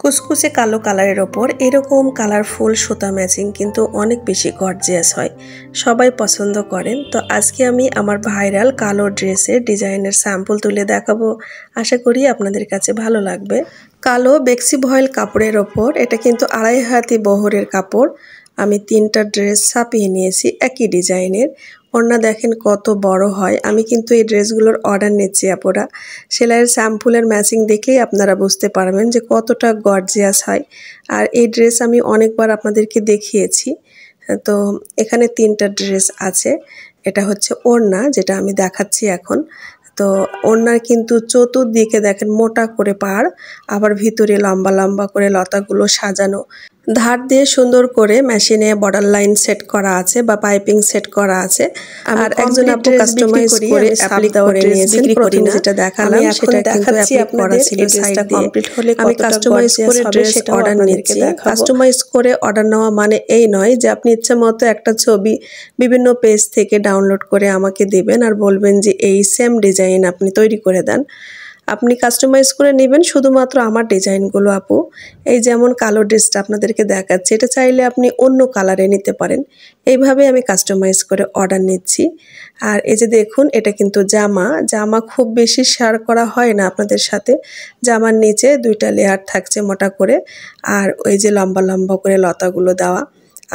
কুচকুচে কালো কালারের ওপর এরকম কালারফুল সুতা ম্যাচিং কিন্তু অনেক বেশি গর্জিয়াস হয়, সবাই পছন্দ করেন। তো আজকে আমি আমার ভাইরাল কালো ড্রেসের ডিজাইনের স্যাম্পল তুলে দেখাবো, আশা করি আপনাদের কাছে ভালো লাগবে। কালো বেক্সি ভয়েল কাপড়ের ওপর এটা কিন্তু 2.5 হাতি বহরের কাপড়। আমি 3টা ড্রেস ছাপিয়ে নিয়েছি একই ডিজাইনের। ওড়না দেখেন কত বড় হয়। আমি কিন্তু এই ড্রেসগুলোর অর্ডার নিচ্ছি আপুরা। সেলাইয়ের স্যাম্পলের ম্যাচিং দেখেই আপনারা বুঝতে পারবেন যে কতটা গর্জিয়াস হয়। আর এই ড্রেস আমি অনেকবার আপনাদেরকে দেখিয়েছি। তো এখানে 3টা ড্রেস আছে। এটা হচ্ছে ওড়না, যেটা আমি দেখাচ্ছি এখন। তো ওড়নার কিন্তু চতুর্দিকে দেখেন মোটা করে পাড়, আবার ভিতরে লম্বা লম্বা করে লতাগুলো সাজানো। ধার দিয়ে সুন্দর করে মেশিনে বর্ডার লাইন সেট করা আছে বা পাইপিং সেট করা আছে। আর একজন আপু কাস্টমাইজ করে অ্যাপ্লাই করে নিয়েছেন। প্রথমে যেটা দেখালাম সেটা কিন্তু অ্যাপ্লাই করা ছিল সাইড দিয়ে। আমি কাস্টমাইজ করে ড্রেস অর্ডার নিচ্ছি। কাস্টমাইজ করে অর্ডার নেওয়া মানে এই নয় যে আপনি ইচ্ছা মতো একটা ছবি বিভিন্ন পেজ থেকে ডাউনলোড করে আমাকে দিবেন আর বলবেন যে এই সেম ডিজাইন আপনি তৈরি করে দেন। আপনি কাস্টমাইজ করে নেবেন শুধুমাত্র আমার ডিজাইনগুলো আপু। এই যেমন কালো ড্রেসটা আপনাদেরকে দেখাচ্ছি, এটা চাইলে আপনি অন্য কালারে নিতে পারেন। এইভাবে আমি কাস্টমাইজ করে অর্ডার নিচ্ছি। আর এই যে দেখুন, এটা কিন্তু জামা খুব বেশি শেয়ার করা হয় না আপনাদের সাথে। জামার নিচে 2টা লেয়ার থাকছে মোটা করে, আর ওই যে লম্বা লম্বা করে লতাগুলো দেওয়া।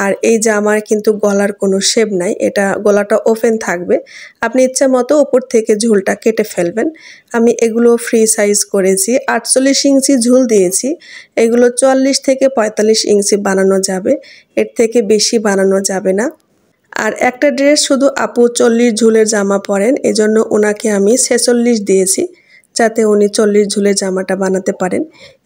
আর এই জামার কিন্তু গলার কোনো শেপ নাই, এটা গলাটা ওপেন থাকবে। আপনি ইচ্ছা মতো উপর থেকে ঝুলটা কেটে ফেলবেন। আমি এগুলো ফ্রি সাইজ করেছি, 48 ইঞ্চি ঝুল দিয়েছি। এগুলো 44 থেকে 45 ইঞ্চি বানানো যাবে, এর থেকে বেশি বানানো যাবে না। আর একটা ড্রেস শুধু আপু 40 ঝুলের জামা পরেন, এজন্য ওনাকে আমি 46 দিয়েছি, যাতে উনি 40 ঝুলের জামাটা বানাতে পারেন।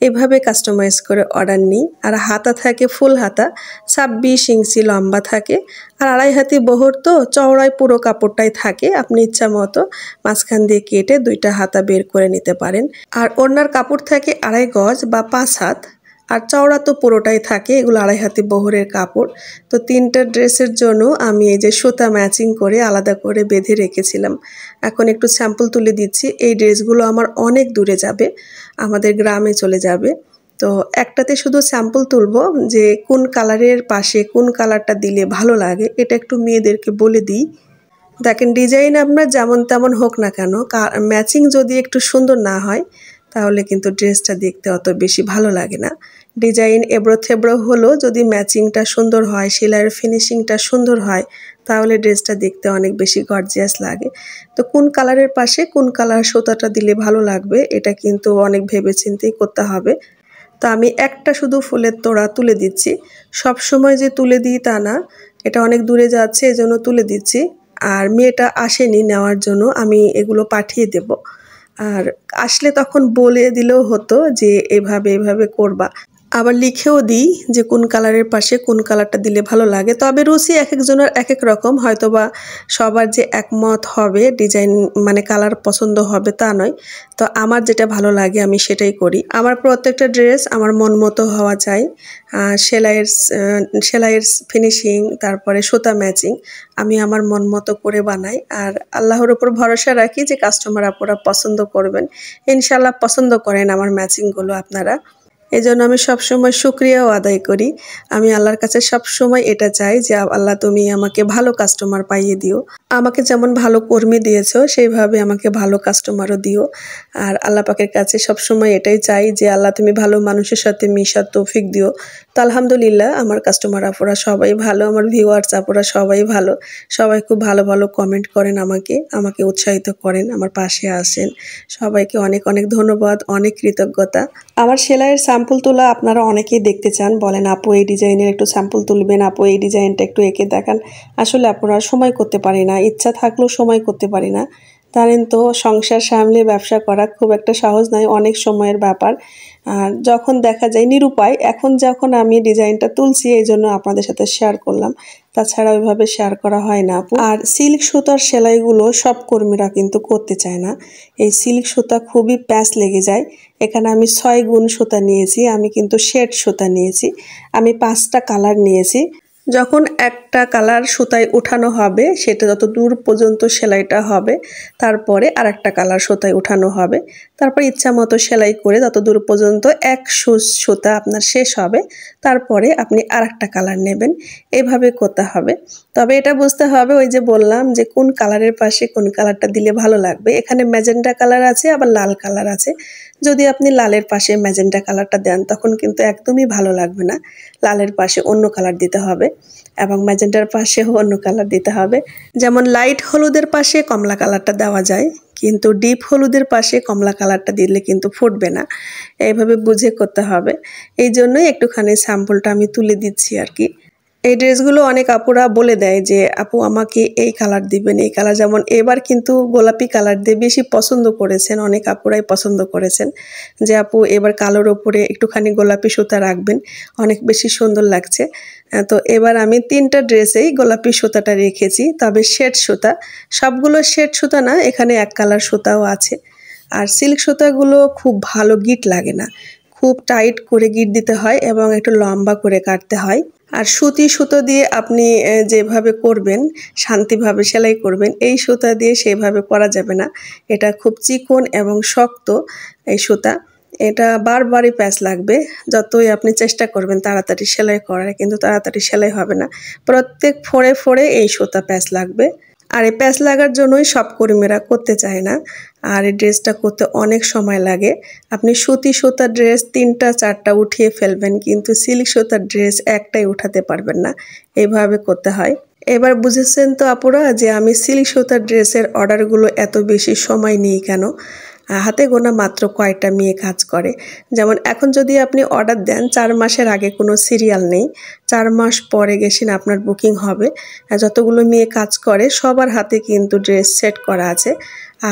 এভাবে কাস্টমাইজ করে অর্ডার নিই। আর হাতা থাকে ফুল হাতা, 26 ইঞ্চি লম্বা থাকে। আর 2.5 হাতি বহর তো চওড়ায় পুরো কাপড়টাই থাকে। আপনি ইচ্ছা মতো মাঝখান দিয়ে কেটে 2টা হাতা বের করে নিতে পারেন। আর ওড়নার কাপড় থাকে 2.5 গজ বা 5 হাত। আর চওড়া তো পুরোটাই থাকে, এগুলো 2.5 হাতি বহরের কাপড়। তো 3টা ড্রেসের জন্য আমি এই যে সুতা ম্যাচিং করে আলাদা করে বেঁধে রেখেছিলাম। এখন একটু স্যাম্পল তুলে দিচ্ছি। এই ড্রেসগুলো আমার অনেক দূরে যাবে, আমাদের গ্রামে চলে যাবে। তো একটাতে শুধু স্যাম্পল তুলবো যে কোন কালারের পাশে কোন কালারটা দিলে ভালো লাগে, এটা একটু মেয়েদেরকে বলে দিই। দেখেন, ডিজাইন আপনার যেমন তেমন হোক না কেন, ম্যাচিং যদি একটু সুন্দর না হয় তাহলে কিন্তু ড্রেসটা দেখতে অত বেশি ভালো লাগে না। ডিজাইন এবড়ো থেবড়ো হলো, যদি ম্যাচিংটা সুন্দর হয়, সেলাইয়ের ফিনিশিংটা সুন্দর হয়, তাহলে ড্রেসটা দেখতে অনেক বেশি গর্জিয়াস লাগে। তো কোন কালারের পাশে কোন কালার সুতাটা দিলে ভালো লাগবে, এটা কিন্তু অনেক ভেবেচিন্তেই করতে হবে। তো আমি একটা শুধু ফুলের তোড়া তুলে দিচ্ছি। সব সময় যে তুলে দিই তা না, এটা অনেক দূরে যাচ্ছে এজন্য তুলে দিচ্ছি। আর মেয়েটা আসেনি নেওয়ার জন্য, আমি এগুলো পাঠিয়ে দেব। আর আসলে তখন বলে দিলেও হতো যে এভাবে এভাবে করবা। আবার লিখেও দিই যে কোন কালারের পাশে কোন কালারটা দিলে ভালো লাগে। তবে রুচি এক একজনের এক এক রকম, হয়তোবা সবার যে একমত হবে ডিজাইন মানে কালার পছন্দ হবে তা নয়। তো আমার যেটা ভালো লাগে আমি সেটাই করি। আমার প্রত্যেকটা ড্রেস আমার মন মতো হওয়া চাই। সেলাইয়ের ফিনিশিং, তারপরে সুতা ম্যাচিং আমি আমার মন মতো করে বানাই। আর আল্লাহর উপর ভরসা রাখি যে কাস্টমার আপুরা পছন্দ করবেন। ইনশাল্লাহ পছন্দ করেন আমার ম্যাচিংগুলো আপনারা। এজন্য আমি সবসময় শুকরিয়াও আদায় করি। আমি আল্লাহর কাছে সবসময় এটা চাই যে আল্লাহ তুমি আমাকে ভালো কাস্টমার পাইয়ে দিও। আমাকে যেমন ভালো কর্মী দিয়েছো সেইভাবে আমাকে ভালো কাস্টমারও দিও। আর আল্লাহ পাকের কাছে সবসময় এটাই চাই যে আল্লাহ তুমি ভালো মানুষের সাথে মিশার তৌফিক দিও। তো আলহামদুলিল্লাহ আমার কাস্টমার আপুরা সবাই ভালো, আমার ভিউয়ার্স আপুরা সবাই ভালো। সবাই খুব ভালো ভালো কমেন্ট করেন, আমাকে উৎসাহিত করেন, আমার পাশে আসেন। সবাইকে অনেক অনেক ধন্যবাদ, অনেক কৃতজ্ঞতা। আমার সেলাইয়ের স্যাম্পল তোলা আপনারা অনেকেই দেখতে চান, বলেন আপু এই ডিজাইনের একটু স্যাম্পল তুলবেন, আপু এই ডিজাইনটা একটু এঁকে দেখান। আসলে আপনারা সময় করতে পারি না, ইচ্ছা থাকলেও সময় করতে পারি না। জানেন তো, সংসার সামলে ব্যবসা করা খুব একটা সহজ নয়, অনেক সময়ের ব্যাপার। আর যখন দেখা যায় নিরুপায়, এখন যখন আমি ডিজাইনটা তুলছি এই জন্য আপনাদের সাথে শেয়ার করলাম, তাছাড়া ওইভাবে শেয়ার করা হয় না আপু। আর সিল্ক সুতার সেলাইগুলো সব কর্মীরা কিন্তু করতে চায় না। এই সিল্ক সুতা খুবই প্যাঁচ লেগে যায়। এখানে আমি 6 গুণ সুতা নিয়েছি, আমি কিন্তু শেড সুতা নিয়েছি। আমি 5টা কালার নিয়েছি। যখন একটা একটা কালার সুতায় উঠানো হবে, সেটা যত দূর পর্যন্ত সেলাইটা হবে তারপরে আরেকটা কালার সুতায় উঠানো হবে। তারপর ইচ্ছা মতো সেলাই করে যত দূর পর্যন্ত এক সুতা আপনার শেষ হবে তারপরে আপনি আরেকটা কালার নেবেন। এইভাবে করতে হবে। তবে এটা বুঝতে হবে, ওই যে বললাম যে কোন কালারের পাশে কোন কালারটা দিলে ভালো লাগবে। এখানে ম্যাজেন্টা কালার আছে, আবার লাল কালার আছে। যদি আপনি লালের পাশে ম্যাজেন্টা কালারটা দেন তখন কিন্তু একদমই ভালো লাগবে না। লালের পাশে অন্য কালার দিতে হবে এবং ম্যাজেন্টার পাশেও অন্য কালার দিতে হবে। যেমন লাইট হলুদের পাশে কমলা কালারটা দেওয়া যায়, কিন্তু ডিপ হলুদের পাশে কমলা কালারটা দিলে কিন্তু ফুটবে না। এইভাবে বুঝে করতে হবে। এই জন্যই একটুখানি স্যাম্পলটা আমি তুলে দিচ্ছি আর কি। এই ড্রেসগুলো অনেক আপুরা বলে দেয় যে আপু আমাকে এই কালার দিবেন, এই কালার। যেমন এবার কিন্তু গোলাপি কালার দিয়ে বেশি পছন্দ করেছেন, অনেক আপুরাই পছন্দ করেছেন যে আপু এবার কালোর ওপরে একটুখানি গোলাপি সুতা রাখবেন, অনেক বেশি সুন্দর লাগছে। তো এবার আমি 3টা ড্রেসেই গোলাপি সুতাটা রেখেছি, তবে শেড সুতা। সবগুলো শেড সুতা না, এখানে এক কালার সুতাও আছে। আর সিল্ক সুতাগুলো খুব ভালো গিট লাগে না, খুব টাইট করে গিট দিতে হয় এবং একটু লম্বা করে কাটতে হয়। আর সুতি সুতো দিয়ে আপনি যেভাবে করবেন, শান্তিভাবে সেলাই করবেন, এই সুতা দিয়ে সেভাবে করা যাবে না। এটা খুব চিকন এবং শক্ত এই সুতা, এটা বারবারই প্যাঁচ লাগবে। যতই আপনি চেষ্টা করবেন তাড়াতাড়ি সেলাই করার, কিন্তু তাড়াতাড়ি সেলাই হবে না। প্রত্যেক ফোড়ে ফোড়ে এই সুতা প্যাঁচ লাগবে। আর এই প্যাঁচ লাগার জন্যই সব কর্মীরা করতে চায় না। আর এই ড্রেসটা করতে অনেক সময় লাগে। আপনি সুতি সুতার ড্রেস 3টা 4টা উঠিয়ে ফেলবেন, কিন্তু সিল্ক সুতার ড্রেস একটাই উঠাতে পারবেন না। এইভাবে করতে হয়। এবার বুঝেছেন তো আপুরা যে আমি সিল্ক সুতার ড্রেসের অর্ডারগুলো এত বেশি সময় নিই কেন। হাতে গোনা মাত্র কয়েকটা মেয়ে কাজ করে। যেমন এখন যদি আপনি অর্ডার দেন 4 মাসের আগে কোনো সিরিয়াল নেই, 4 মাস পরে গেছেন আপনার বুকিং হবে। যতগুলো মেয়ে কাজ করে সবার হাতে কিন্তু ড্রেস সেট করা আছে।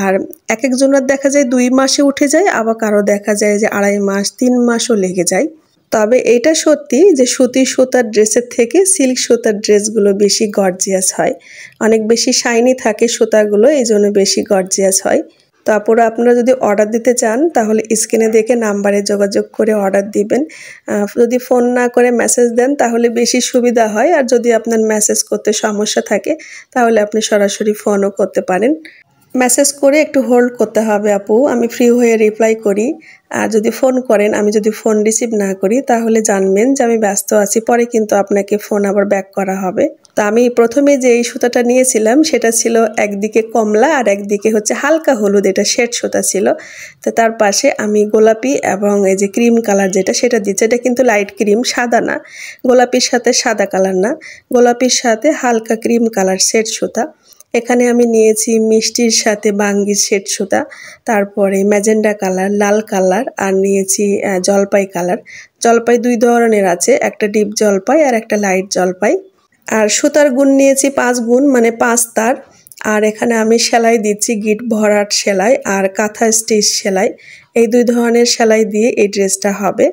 আর এক একজনের দেখা যায় 2 মাসে উঠে যায়, আবার কারো দেখা যায় যে 2.5 মাস 3 মাসও লেগে যায়। তবে এটা সত্যি যে সুতি সুতার ড্রেসের থেকে সিল্ক সুতার ড্রেসগুলো বেশি গর্জিয়াস হয়, অনেক বেশি শাইনি থাকে সুতাগুলো, এই জন্য বেশি গর্জিয়াস হয়। তো আপুরা আপনারা যদি অর্ডার দিতে চান তাহলে স্ক্রিনে দেখে নাম্বারে যোগাযোগ করে অর্ডার দিবেন। যদি ফোন না করে মেসেজ দেন তাহলে বেশি সুবিধা হয়। আর যদি আপনার মেসেজ করতে সমস্যা থাকে তাহলে আপনি সরাসরি ফোনও করতে পারেন। মেসেজ করে একটু হোল্ড করতে হবে আপু, আমি ফ্রি হয়ে রিপ্লাই করি। আর যদি ফোন করেন, আমি যদি ফোন রিসিভ না করি তাহলে জানবেন যে আমি ব্যস্ত আছি, পরে কিন্তু আপনাকে ফোন আবার ব্যাক করা হবে। তো আমি প্রথমে যে এই সুতাটা নিয়েছিলাম সেটা ছিল একদিকে কমলা আর একদিকে হচ্ছে হালকা হলুদ, এটা শেড সুতা ছিল। তো তার পাশে আমি গোলাপি এবং এই যে ক্রিম কালার যেটা সেটা দিচ্ছি। এটা কিন্তু লাইট ক্রিম, সাদা না, গোলাপির সাথে সাদা কালার না, গোলাপির সাথে হালকা ক্রিম কালার শেড সুতা। এখানে আমি নিয়েছি মিষ্টির সাথে বাঙ্গির শেড সুতা, তারপরে ম্যাজেন্ডা কালার, লাল কালার, আর নিয়েছি জলপাই কালার। জলপাই 2 ধরনের আছে, একটা ডিপ জলপাই আর একটা লাইট জলপাই। আর সুতার গুণ নিয়েছি 5 গুণ, মানে 5 তার। আর এখানে আমি সেলাই দিচ্ছি গিট ভরাট সেলাই আর কাঁথা স্টিচ সেলাই। এই 2 ধরনের সেলাই দিয়ে এই ড্রেসটা হবে।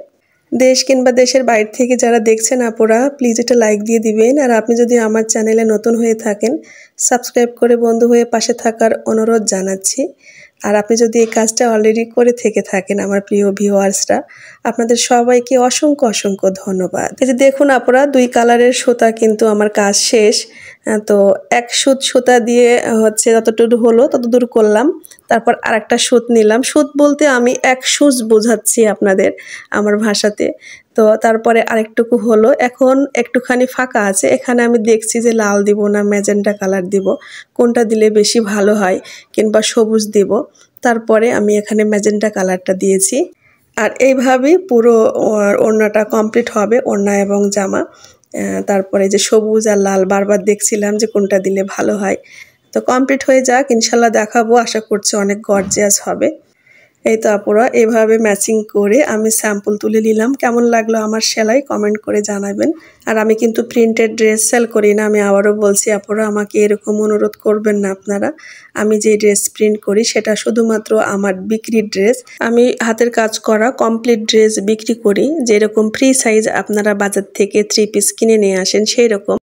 দেশ কিংবা দেশের বাইরে থেকে যারা দেখছেন আপুরা প্লিজ একটা লাইক দিয়ে দিবেন। আর আপনি যদি আমার চ্যানেলে নতুন হয়ে থাকেন সাবস্ক্রাইব করে বন্ধু হয়ে পাশে থাকার অনুরোধ জানাচ্ছি। আর আপনি যদি এই কাজটা অলরেডি করে থেকে থাকেন আমার প্রিয় ভিউয়ার্সরা, আপনাদের সবাইকে অসংখ্য অসংখ্য ধন্যবাদ। এই যে দেখুন আপুরা 2 কালারের সুতা কিন্তু আমার কাজ শেষ। তো এক সুতা দিয়ে হচ্ছে যতটুকু হলো ততদূর করলাম, তারপর আরেকটা সুত নিলাম। সুত বলতে আমি এক সুচ বোঝাচ্ছি আপনাদের আমার ভাষাতে। তো তারপরে আরেকটুকু হলো, এখন একটুখানি ফাঁকা আছে, এখানে আমি দেখছি যে লাল দিব না ম্যাজেন্টা কালার দিব, কোনটা দিলে বেশি ভালো হয়, কিংবা সবুজ দিব। তারপরে আমি এখানে ম্যাজেন্টা কালারটা দিয়েছি। আর এইভাবেই পুরো ওড়নাটা কমপ্লিট হবে, ওড়না এবং জামা। তারপরে যে সবুজ আর লাল বারবার দেখছিলাম যে কোনটা দিলে ভালো হয়। তো কমপ্লিট হয়ে যাক, ইনশাল্লাহ দেখাবো, আশা করছি অনেক গর্জিয়াস হবে। এই তো আপুরা এভাবে ম্যাচিং করে আমি স্যাম্পল তুলে নিলাম। কেমন লাগলো আমার সেলাই কমেন্ট করে জানাবেন। আর আমি কিন্তু প্রিন্টেড ড্রেস সেল করি না, আমি আবারও বলছি আপুরা আমাকে এরকম অনুরোধ করবেন না আপনারা। আমি যে ড্রেস প্রিন্ট করি সেটা শুধুমাত্র আমার বিক্রির ড্রেস। আমি হাতের কাজ করা কমপ্লিট ড্রেস বিক্রি করি, যেরকম ফ্রি সাইজ আপনারা বাজার থেকে 3 পিস কিনে নিয়ে আসেন সেই রকম